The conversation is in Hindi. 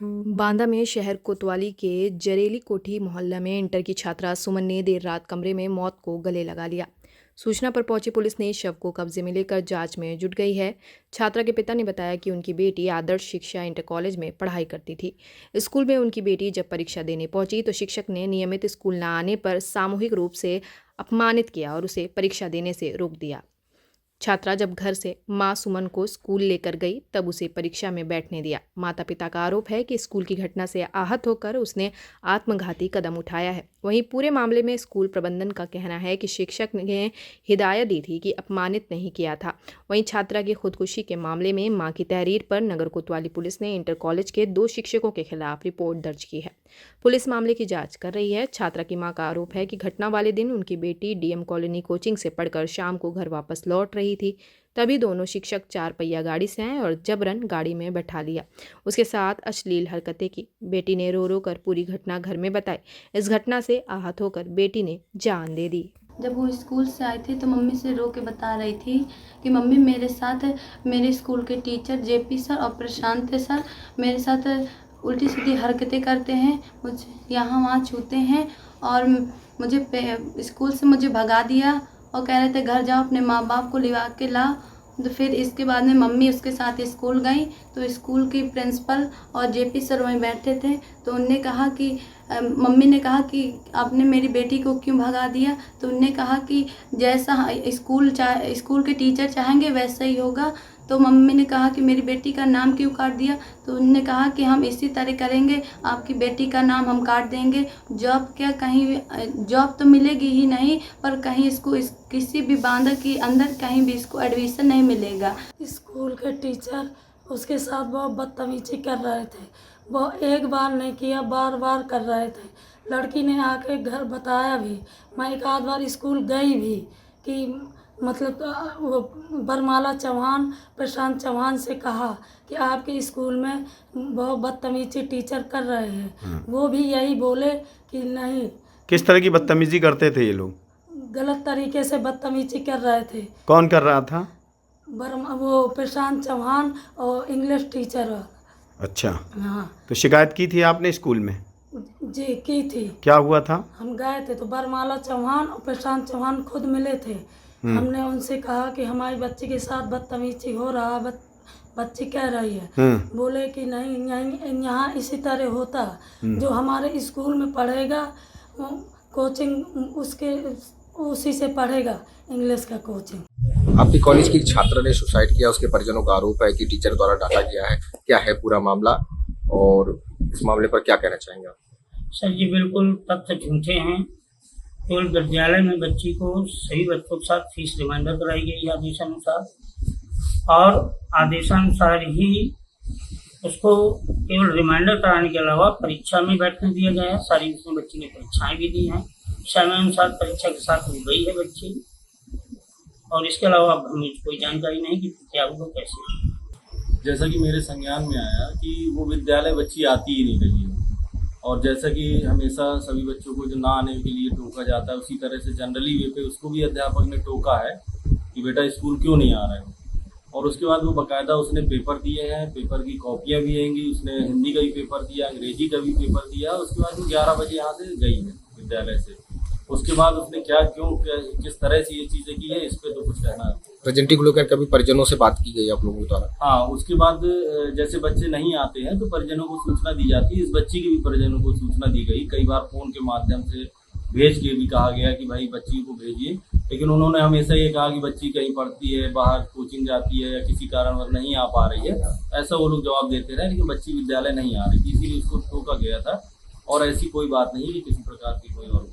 बांदा में शहर कोतवाली के जरेली कोठी मोहल्ला में इंटर की छात्रा सुमन ने देर रात कमरे में मौत को गले लगा लिया। सूचना पर पहुंची पुलिस ने शव को कब्जे में लेकर जांच में जुट गई है। छात्रा के पिता ने बताया कि उनकी बेटी आदर्श शिक्षा इंटर कॉलेज में पढ़ाई करती थी। स्कूल में उनकी बेटी जब परीक्षा देने पहुंची तो शिक्षक ने नियमित स्कूल न आने पर सामूहिक रूप से अपमानित किया और उसे परीक्षा देने से रोक दिया। छात्रा जब घर से मां सुमन को स्कूल लेकर गई तब उसे परीक्षा में बैठने दिया। माता पिता का आरोप है कि स्कूल की घटना से आहत होकर उसने आत्मघाती कदम उठाया है। वहीं पूरे मामले में स्कूल प्रबंधन का कहना है कि शिक्षक ने हिदायत दी थी कि अपमानित नहीं किया था। वहीं छात्रा की खुदकुशी के मामले में मां की तहरीर पर नगर कोतवाली पुलिस ने इंटर कॉलेज के 2 शिक्षकों के खिलाफ रिपोर्ट दर्ज की है। पुलिस मामले की जांच कर रही है। छात्रा की मां का आरोप है कि घटना वाले दिन उनकी बेटी डीएम कॉलोनी कोचिंग से पढ़कर शाम को घर वापस लौट रही थी। तभी दोनों शिक्षक 4 पहिया गाड़ी से आए और जबरन गाड़ी में बैठा लिया। उसके साथ अश्लील हरकतें की। बेटी ने रो रो कर पूरी घटना घर में बताई। इस घटना से आहत होकर बेटी ने जान दे दी। जब वो स्कूल से आई थी तो मम्मी से रो के बता रही थी कि मम्मी मेरे साथ मेरे स्कूल के टीचर जेपी सर और प्रशांत सर मेरे साथ उल्टी सीधी हरकतें करते हैं, मुझे यहाँ वहाँ छूते हैं और मुझे स्कूल से मुझे भगा दिया और कह रहे थे घर जाओ अपने माँ बाप को लिवा के ला। तो फिर इसके बाद में मम्मी उसके साथ स्कूल गई तो स्कूल की प्रिंसिपल और जेपी सर वहीं बैठे थे तो उनने कहा कि मम्मी ने कहा कि आपने मेरी बेटी को क्यों भगा दिया। तो उनने कहा कि जैसा स्कूल के टीचर चाहेंगे वैसा ही होगा। तो मम्मी ने कहा कि मेरी बेटी का नाम क्यों काट दिया। तो उनने कहा कि हम इसी तरह करेंगे, आपकी बेटी का नाम हम काट देंगे। जॉब क्या, कहीं जॉब तो मिलेगी ही नहीं पर कहीं इसको किसी भी बांदा के अंदर कहीं भी इसको एडमिशन नहीं मिलेगा। स्कूल के टीचर उसके साथ बहुत बदतमीजी कर रहे थे। वो एक बार नहीं किया, बार बार कर रहे थे। लड़की ने आके घर बताया भी, मैं एक आध बार स्कूल गई भी कि मतलब वो बरमाला चौहान प्रशांत चौहान से कहा कि आपके स्कूल में बहुत बदतमीजी टीचर कर रहे हैं। वो भी यही बोले कि नहीं। किस तरह की बदतमीजी करते थे ये लोग? गलत तरीके से बदतमीजी कर रहे थे। कौन कर रहा था? वो प्रशांत चौहान और इंग्लिश टीचर। अच्छा, हाँ। तो शिकायत की थी आपने स्कूल में? जी की थी। क्या हुआ था? हम गए थे तो बरमाला चौहान और प्रशांत चौहान खुद मिले थे। हमने उनसे कहा कि हमारी बच्ची के साथ बदतमीजी हो रहा, बच्ची कह रही है। बोले कि नहीं, यहाँ इसी तरह होता। जो हमारे स्कूल में पढ़ेगा कोचिंग उसी से पढ़ेगा, इंग्लिश का कोचिंग। आपकी कॉलेज की छात्रा ने सुसाइड किया, उसके परिजनों का आरोप है कि टीचर द्वारा डांटा गया है। क्या है पूरा मामला और इस मामले पर क्या कहना चाहेंगे आप? सर जी बिल्कुल तथ्य झूठे हैं। केवल विद्यालय में बच्ची को सभी बच्चों के साथ फीस रिमाइंडर कराई गई आदेशानुसार और आदेशानुसार ही उसको केवल रिमाइंडर कराने के अलावा परीक्षा में बैठने दिया गया है। सारी उसने बच्ची ने परीक्षाएं भी दी हैं, समय अनुसार परीक्षा के साथ हो गई है बच्ची और इसके अलावा हमें कोई जानकारी नहीं कि क्या हुआ कैसे। जैसा कि मेरे संज्ञान में आया कि वो विद्यालय बच्ची आती ही नहीं रही है और जैसा कि हमेशा सभी बच्चों को जो ना आने के लिए टोका जाता है उसी तरह से जनरली वे पे उसको भी अध्यापक ने टोका है कि बेटा स्कूल क्यों नहीं आ रहे हो। और उसके बाद वो बाकायदा उसने पेपर दिए हैं, पेपर की कॉपियाँ भी आएंगी, उसने हिंदी का भी पेपर दिया, अंग्रेजी का भी पेपर दिया। उसके बाद वो 11 बजे यहाँ से गई है विद्यालय से। उसके बाद उसने किस तरह से ये चीज़ें की है इस पर तो कुछ कहना है। प्रेजेंटिंग को लेकर कभी परिजनों से बात की गई आप लोगों द्वारा? हाँ, उसके बाद जैसे बच्चे नहीं आते हैं तो परिजनों को सूचना दी जाती है। इस बच्ची की भी परिजनों को सूचना दी गई, कई बार फ़ोन के माध्यम से भेज के भी कहा गया कि भाई बच्ची को भेजिए, लेकिन उन्होंने हमेशा ये कहा कि बच्ची कहीं पढ़ती है, बाहर कोचिंग जाती है या किसी कारणवश नहीं आ पा रही है, ऐसा वो लोग जवाब देते रहे। लेकिन बच्ची विद्यालय नहीं आ रही थी, इसीलिए उसको टोका गया था और ऐसी कोई बात नहीं कि किसी प्रकार की कोई और